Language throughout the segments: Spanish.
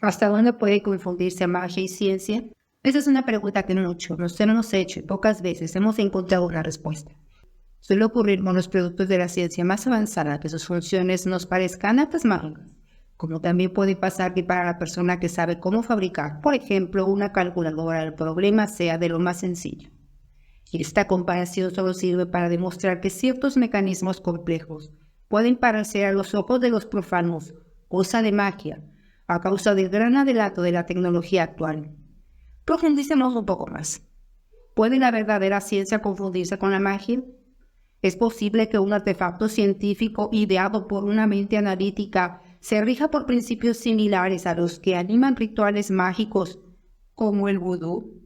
¿Hasta dónde puede confundirse magia y ciencia? Esa es una pregunta que nos hemos hecho y pocas veces hemos encontrado una respuesta. Suele ocurrir con los productos de la ciencia más avanzada que sus funciones nos parezcan abismales, como también puede pasar que para la persona que sabe cómo fabricar, por ejemplo, una calculadora, el problema sea de lo más sencillo. Y esta comparación solo sirve para demostrar que ciertos mecanismos complejos pueden parecer a los ojos de los profanos cosa de magia, a causa del gran adelanto de la tecnología actual. Profundicemos un poco más. ¿Puede la verdadera ciencia confundirse con la magia? ¿Es posible que un artefacto científico ideado por una mente analítica se rija por principios similares a los que animan rituales mágicos como el vudú?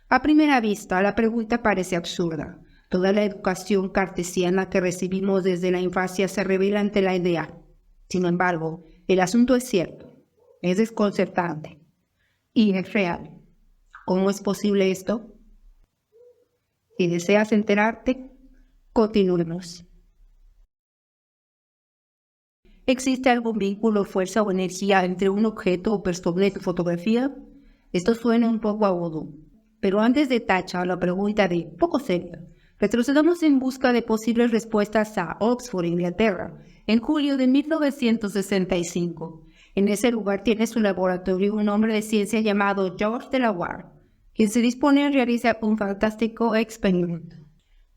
A primera vista, la pregunta parece absurda. Toda la educación cartesiana que recibimos desde la infancia se revela ante la idea. Sin embargo, el asunto es cierto, es desconcertante y es real. ¿Cómo es posible esto? Si deseas enterarte, continuemos. ¿Existe algún vínculo, fuerza o energía entre un objeto o persona y tu fotografía? Esto suena un poco agudo, pero antes de tachar la pregunta de poco seria, retrocedamos en busca de posibles respuestas a Oxford, Inglaterra, en julio de 1965. En ese lugar tiene su laboratorio un hombre de ciencia llamado George Delaware, quien se dispone a realizar un fantástico experimento.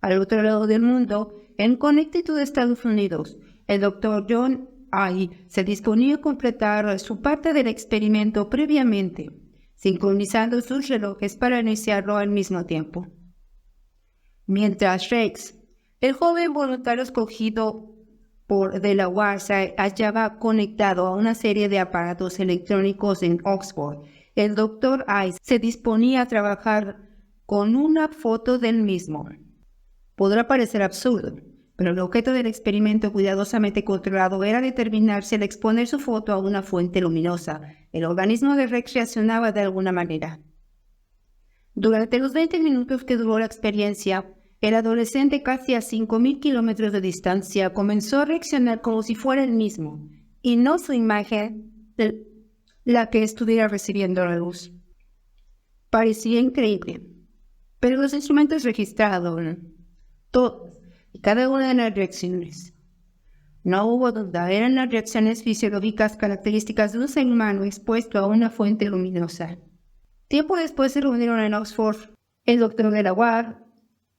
Al otro lado del mundo, en Connecticut, Estados Unidos, el doctor John I. se disponía a completar su parte del experimento previamente, sincronizando sus relojes para iniciarlo al mismo tiempo. Mientras Rex, el joven voluntario escogido por Delaware, se hallaba conectado a una serie de aparatos electrónicos en Oxford, el doctor I. se disponía a trabajar con una foto del mismo. Podrá parecer absurdo, pero el objeto del experimento cuidadosamente controlado era determinar si al exponer su foto a una fuente luminosa, el organismo de Rex reaccionaba de alguna manera. Durante los 20 minutos que duró la experiencia, el adolescente casi a 5.000 kilómetros de distancia comenzó a reaccionar como si fuera el mismo, y no su imagen la que estuviera recibiendo la luz. Parecía increíble, pero los instrumentos registraron todas y cada una de las reacciones. No hubo duda, eran las reacciones fisiológicas características de un ser humano expuesto a una fuente luminosa. Tiempo después se reunieron en Oxford el doctor Delaware,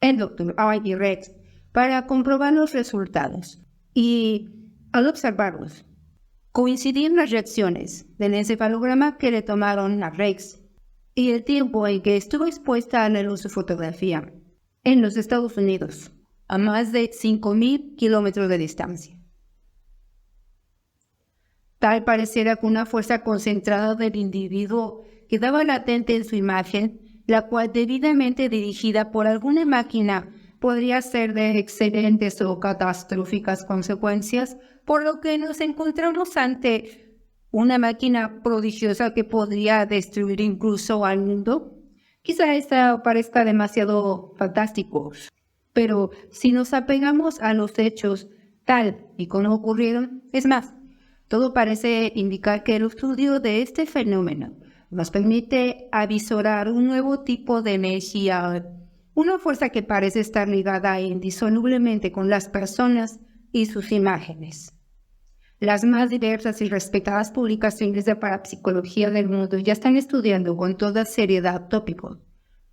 el doctor I. y Rex para comprobar los resultados. Y al observarlos, coincidían las reacciones del encefalograma que le tomaron a Rex y el tiempo en que estuvo expuesta a la luz su fotografía en los Estados Unidos, a más de 5.000 kilómetros de distancia. Tal pareciera que una fuerza concentrada del individuo quedaba latente en su imagen, la cual debidamente dirigida por alguna máquina podría ser de excelentes o catastróficas consecuencias, por lo que nos encontramos ante una máquina prodigiosa que podría destruir incluso al mundo. Quizá esta parezca demasiado fantástico, pero si nos apegamos a los hechos tal y como ocurrieron, es más, todo parece indicar que el estudio de este fenómeno nos permite avisorar un nuevo tipo de energía, una fuerza que parece estar ligada indisolublemente con las personas y sus imágenes. Las más diversas y respetadas publicaciones de parapsicología del mundo ya están estudiando con toda seriedad tópicos,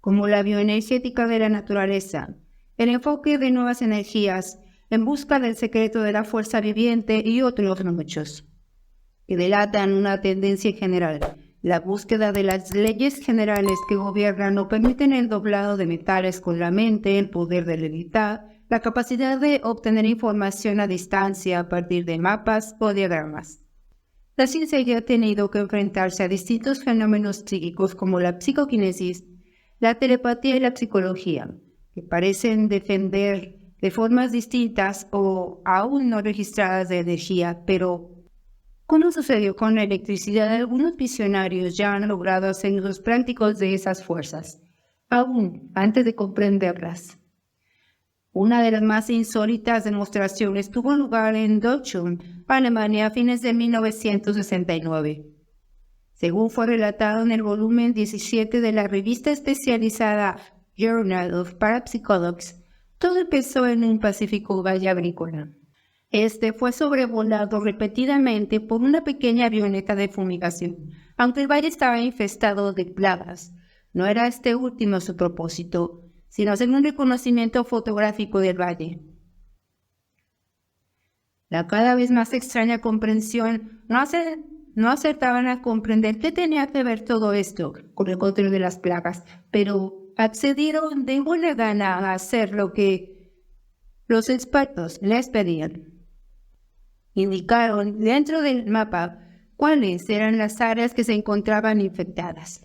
como la bioenergética de la naturaleza, el enfoque de nuevas energías en busca del secreto de la fuerza viviente y otros muchos, que delatan una tendencia general. La búsqueda de las leyes generales que gobiernan o permiten el doblado de metales con la mente, el poder de levitar, la capacidad de obtener información a distancia a partir de mapas o diagramas. La ciencia ya ha tenido que enfrentarse a distintos fenómenos psíquicos como la psicoquinesis, la telepatía y la psicología, que parecen defender de formas distintas o aún no registradas de energía, pero ¿cómo sucedió con la electricidad? Algunos visionarios ya han logrado hacer usos prácticos de esas fuerzas, aún antes de comprenderlas. Una de las más insólitas demostraciones tuvo lugar en Deutschland, Alemania, a fines de 1969. Según fue relatado en el volumen 17 de la revista especializada Journal of Parapsychology, todo empezó en un Pacífico valle agrícola. Este fue sobrevolado repetidamente por una pequeña avioneta de fumigación, aunque el valle estaba infestado de plagas. No era este último su propósito, sino hacer un reconocimiento fotográfico del valle. La cada vez más extraña comprensión no acertaban a comprender qué tenía que ver todo esto con el control de las plagas, pero accedieron de buena gana a hacer lo que los expertos les pedían. Indicaron dentro del mapa cuáles eran las áreas que se encontraban infectadas.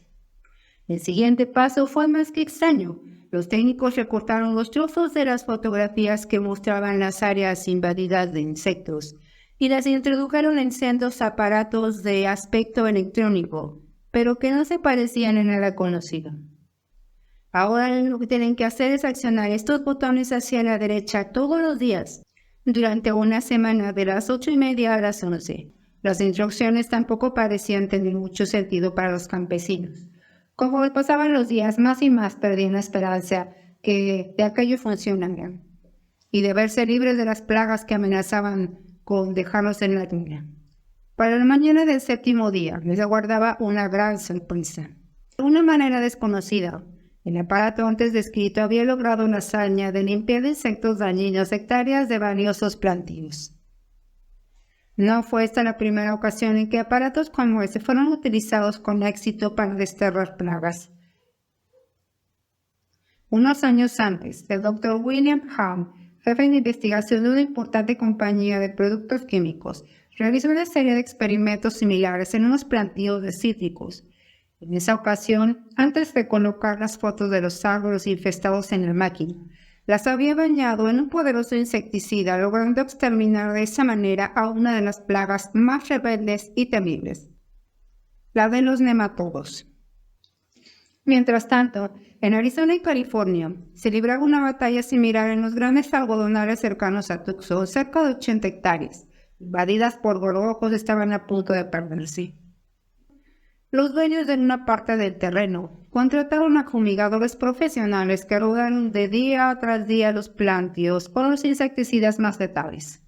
El siguiente paso fue más que extraño. Los técnicos recortaron los trozos de las fotografías que mostraban las áreas invadidas de insectos y las introdujeron en sendos aparatos de aspecto electrónico, pero que no se parecían en nada conocido. Ahora lo que tienen que hacer es accionar estos botones hacia la derecha todos los días, durante una semana de las 8:30 a las 11. Las instrucciones tampoco parecían tener mucho sentido para los campesinos. Como pasaban los días, más y más perdían la esperanza que de aquello funcionara y de verse libres de las plagas que amenazaban con dejarlos en la luna. Para la mañana del 7º día les aguardaba una gran sorpresa. De una manera desconocida, el aparato antes descrito había logrado la hazaña de limpiar de insectos dañinos hectáreas de valiosos plantíos. No fue esta la primera ocasión en que aparatos como ese fueron utilizados con éxito para desterrar plagas. Unos años antes, el Dr. William Hahn, jefe de investigación de una importante compañía de productos químicos, realizó una serie de experimentos similares en unos plantíos de cítricos. En esa ocasión, antes de colocar las fotos de los árboles infestados en la máquina, las había bañado en un poderoso insecticida, logrando exterminar de esa manera a una de las plagas más rebeldes y temibles, la de los nematodos. Mientras tanto, en Arizona y California, se libraba una batalla similar en los grandes algodonales cercanos a Tucson, cerca de 80 hectáreas, invadidas por gorgojos, estaban a punto de perderse. Los dueños de una parte del terreno contrataron a fumigadores profesionales que rodaron de día tras día los plantíos con los insecticidas más letales.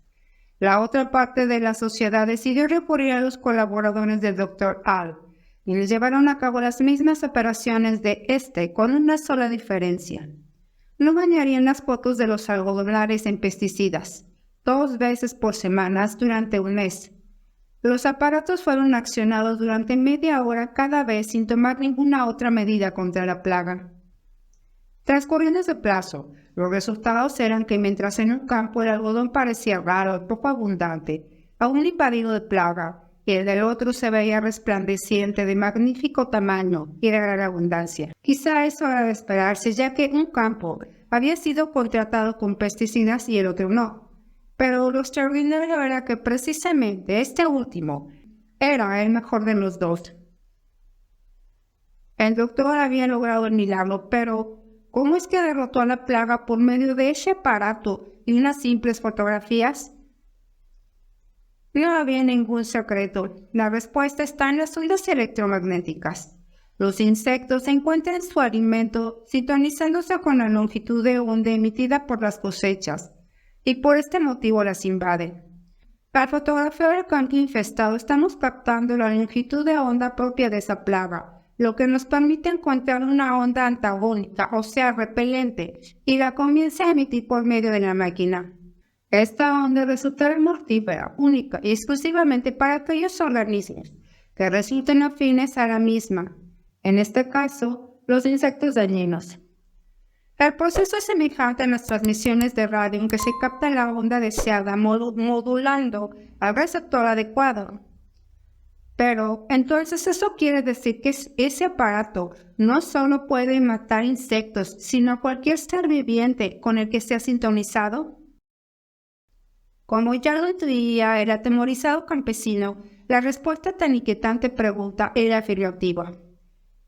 La otra parte de la sociedad decidió recurrir a los colaboradores del Dr. Al y les llevaron a cabo las mismas operaciones de con una sola diferencia. No bañarían las fotos de los algodonales en pesticidas 2 veces por semana durante un mes. Los aparatos fueron accionados durante media hora cada vez sin tomar ninguna otra medida contra la plaga. Transcurriendo ese plazo, los resultados eran que mientras en un campo el algodón parecía raro y poco abundante, aún invadido de plaga, y el del otro se veía resplandeciente de magnífico tamaño y de gran abundancia. Quizá eso era de esperarse, ya que un campo había sido contratado con pesticidas y el otro no. Pero lo extraordinario era que precisamente este último era el mejor de los dos. El doctor había logrado el milagro, pero ¿cómo es que derrotó a la plaga por medio de ese aparato y unas simples fotografías? No había ningún secreto. La respuesta está en las ondas electromagnéticas. Los insectos encuentran su alimento sintonizándose con la longitud de onda emitida por las cosechas, y por este motivo las invaden. Al fotografiar el campo infestado, estamos captando la longitud de onda propia de esa plaga, lo que nos permite encontrar una onda antagónica, o sea, repelente, y la comienza a emitir por medio de la máquina. Esta onda resultará mortífera, única y exclusivamente para aquellos organismos que resulten afines a la misma, en este caso, los insectos dañinos. El proceso es semejante a las transmisiones de radio en que se capta la onda deseada modulando al receptor adecuado. Pero, entonces, ¿eso quiere decir que ese aparato no solo puede matar insectos, sino a cualquier ser viviente con el que sea sintonizado? Como ya lo intuía el atemorizado campesino, la respuesta a tan inquietante pregunta era afirmativa.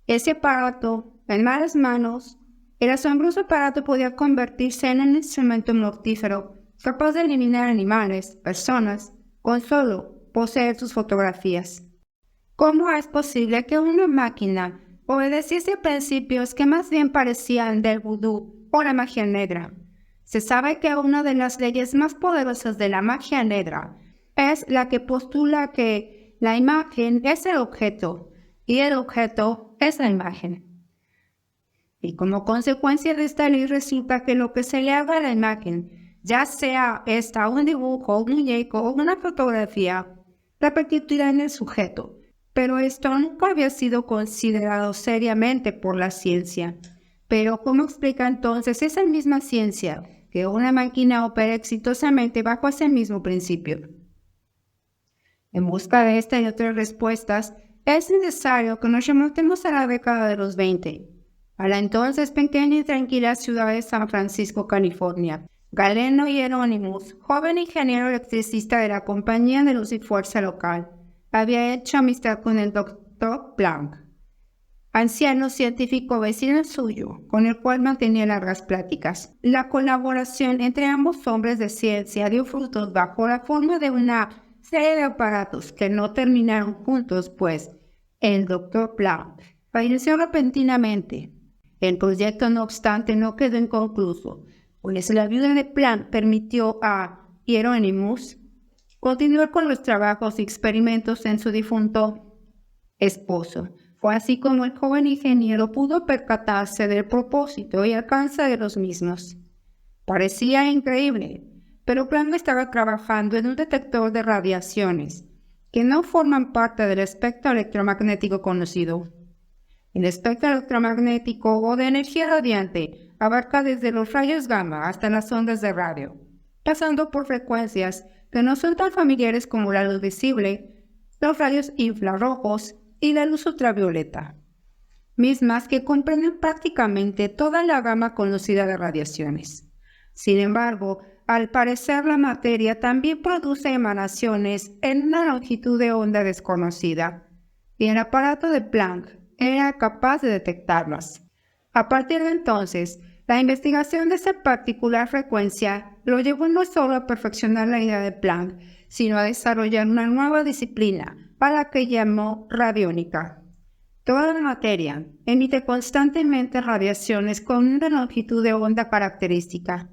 Ese aparato, en malas manos, el asombroso aparato podía convertirse en un instrumento mortífero, capaz de eliminar animales, personas, con solo poseer sus fotografías. ¿Cómo es posible que una máquina obedeciese principios que más bien parecían del vudú o la magia negra? Se sabe que una de las leyes más poderosas de la magia negra es la que postula que la imagen es el objeto y el objeto es la imagen. Y como consecuencia de esta ley resulta que lo que se le haga a la imagen, ya sea esta un dibujo, un muñeco o una fotografía, repercutirá en el sujeto. Pero esto nunca había sido considerado seriamente por la ciencia. Pero ¿cómo explica entonces esa misma ciencia que una máquina opera exitosamente bajo ese mismo principio? En busca de esta y otras respuestas, es necesario que nos remontemos a la década de los 20, a la entonces pequeña y tranquila ciudad de San Francisco, California. Galeno Hieronymus, joven ingeniero electricista de la compañía de luz y fuerza local, había hecho amistad con el Dr. Planck, anciano científico vecino suyo, con el cual mantenía largas pláticas. La colaboración entre ambos hombres de ciencia dio frutos bajo la forma de una serie de aparatos que no terminaron juntos, pues el Dr. Planck falleció repentinamente. El proyecto, no obstante, no quedó inconcluso, pues la viuda de Planck permitió a Hieronymus continuar con los trabajos y experimentos en su difunto esposo. Fue así como el joven ingeniero pudo percatarse del propósito y alcance de los mismos. Parecía increíble, pero Planck estaba trabajando en un detector de radiaciones que no forman parte del espectro electromagnético conocido. El espectro electromagnético o de energía radiante abarca desde los rayos gamma hasta las ondas de radio, pasando por frecuencias que no son tan familiares como la luz visible, los rayos infrarrojos y la luz ultravioleta, mismas que comprenden prácticamente toda la gama conocida de radiaciones. Sin embargo, al parecer la materia también produce emanaciones en una longitud de onda desconocida, y el aparato de Planck era capaz de detectarlas. A partir de entonces, la investigación de esa particular frecuencia lo llevó no solo a perfeccionar la idea de Planck, sino a desarrollar una nueva disciplina para la que llamó radiónica. Toda la materia emite constantemente radiaciones con una longitud de onda característica.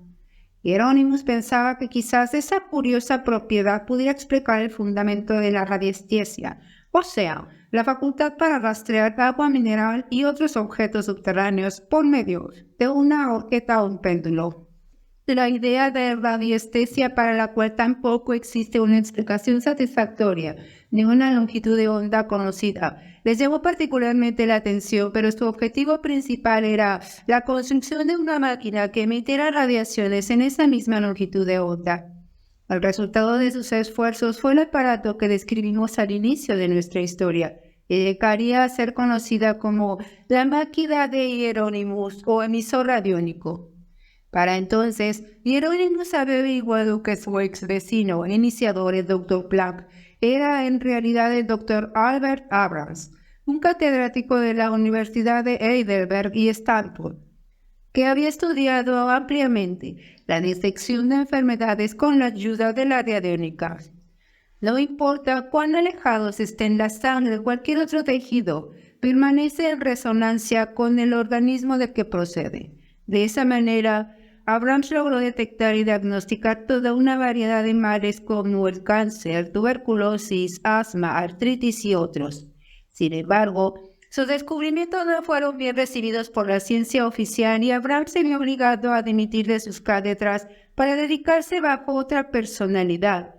Hieronymus pensaba que quizás esa curiosa propiedad pudiera explicar el fundamento de la radiestesia, o sea, la facultad para rastrear agua mineral y otros objetos subterráneos por medio de una horqueta o un péndulo. La idea de radiestesia, para la cual tampoco existe una explicación satisfactoria ni una longitud de onda conocida, les llamó particularmente la atención, pero su objetivo principal era la construcción de una máquina que emitiera radiaciones en esa misma longitud de onda. El resultado de sus esfuerzos fue el aparato que describimos al inicio de nuestra historia, y llegaría a ser conocida como la máquina de Hieronymus o emisor radiónico. Para entonces, Hieronymus había averiguado que su ex vecino iniciador, el Dr. Planck, era en realidad el Dr. Albert Abrams, un catedrático de la Universidad de Heidelberg y Stanford, que había estudiado ampliamente la detección de enfermedades con la ayuda de la radiónica. No importa cuán alejados estén la sangre o cualquier otro tejido, permanece en resonancia con el organismo del que procede. De esa manera, Abrams logró detectar y diagnosticar toda una variedad de males como el cáncer, tuberculosis, asma, artritis y otros. Sin embargo, sus descubrimientos no fueron bien recibidos por la ciencia oficial y Abrams se vio obligado a dimitir de sus cátedras para dedicarse bajo otra personalidad,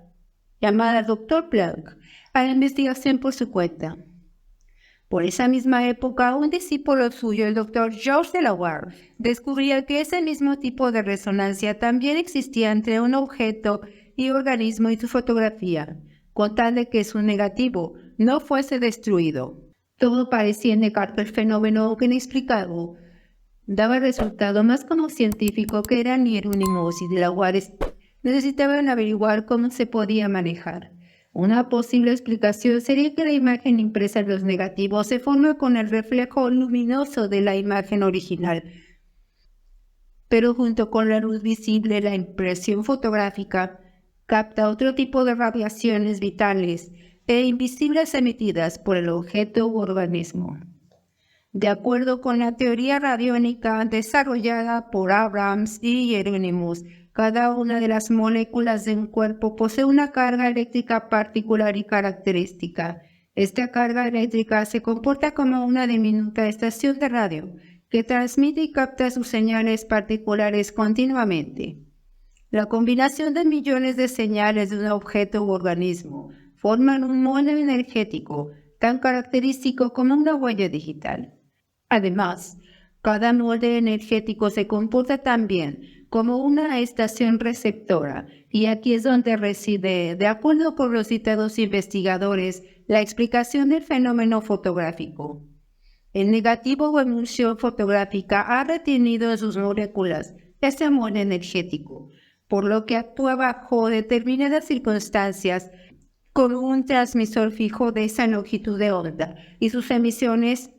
llamada Dr. Planck, a la investigación por su cuenta. Por esa misma época, un discípulo suyo, el Dr. George Delaware, descubría que ese mismo tipo de resonancia también existía entre un objeto y organismo y su fotografía, con tal de que su negativo no fuese destruido. Todo parecía indicar que el fenómeno inexplicado daba resultado más como científico que eran Hieronymus y Delaware necesitaban averiguar cómo se podía manejar. Una posible explicación sería que la imagen impresa en los negativos se forma con el reflejo luminoso de la imagen original, pero junto con la luz visible, la impresión fotográfica capta otro tipo de radiaciones vitales e invisibles emitidas por el objeto u organismo. De acuerdo con la teoría radiónica desarrollada por Abrams y Hieronymus, cada una de las moléculas de un cuerpo posee una carga eléctrica particular y característica. Esta carga eléctrica se comporta como una diminuta estación de radio que transmite y capta sus señales particulares continuamente. La combinación de millones de señales de un objeto u organismo forman un molde energético tan característico como una huella digital. Además, cada molde energético se comporta también como una estación receptora, y aquí es donde reside, de acuerdo con los citados investigadores, la explicación del fenómeno fotográfico. El negativo o emulsión fotográfica ha retenido en sus moléculas este molde energético, por lo que actúa bajo determinadas circunstancias como un transmisor fijo de esa longitud de onda, y sus emisiones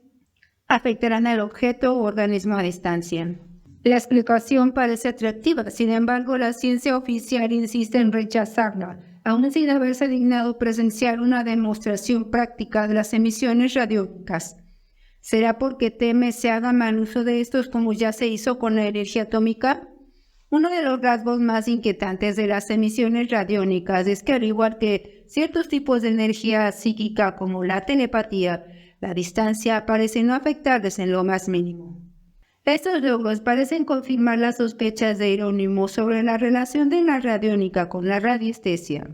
afectarán al objeto o organismo a distancia. La explicación parece atractiva, sin embargo, la ciencia oficial insiste en rechazarla, aún sin haberse dignado presenciar una demostración práctica de las emisiones radiónicas. ¿Será porque teme se haga mal uso de estos como ya se hizo con la energía atómica? Uno de los rasgos más inquietantes de las emisiones radiónicas es que, al igual que ciertos tipos de energía psíquica como la telepatía, la distancia parece no afectarles en lo más mínimo. Estos logros parecen confirmar las sospechas de Hieronymus sobre la relación de la radiónica con la radiestesia.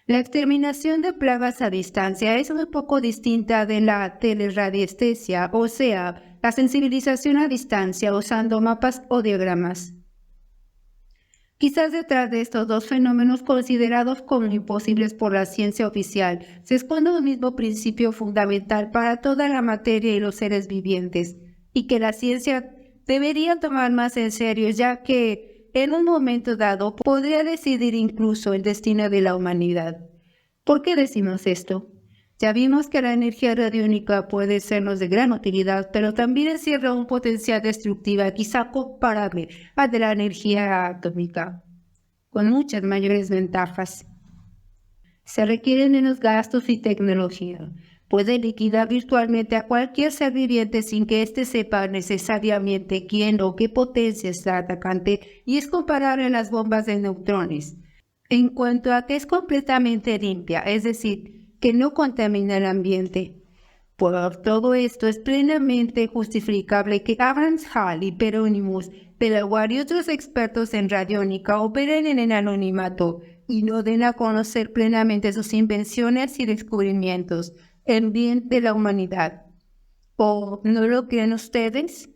La exterminación de plagas a distancia es un poco distinta de la teleradiestesia, o sea, la sensibilización a distancia usando mapas o diagramas. Quizás detrás de estos dos fenómenos considerados como imposibles por la ciencia oficial se esconde un mismo principio fundamental para toda la materia y los seres vivientes, y que la ciencia debería tomar más en serio, ya que en un momento dado podría decidir incluso el destino de la humanidad. ¿Por qué decimos esto? Ya vimos que la energía radiónica puede sernos de gran utilidad, pero también encierra un potencial destructivo quizá comparable al de la energía atómica, con muchas mayores ventajas. Se requieren menos gastos y tecnología. Puede liquidar virtualmente a cualquier ser viviente sin que éste sepa necesariamente quién o qué potencia es la atacante, y es comparable a las bombas de neutrones. En cuanto a que es completamente limpia, es decir, que no contamina el ambiente. Por todo esto es plenamente justificable que Abrams, Hall y Hieronymus, Delaware y otros expertos en radiónica operen en el anonimato y no den a conocer plenamente sus invenciones y descubrimientos en bien de la humanidad. ¿O no lo creen ustedes?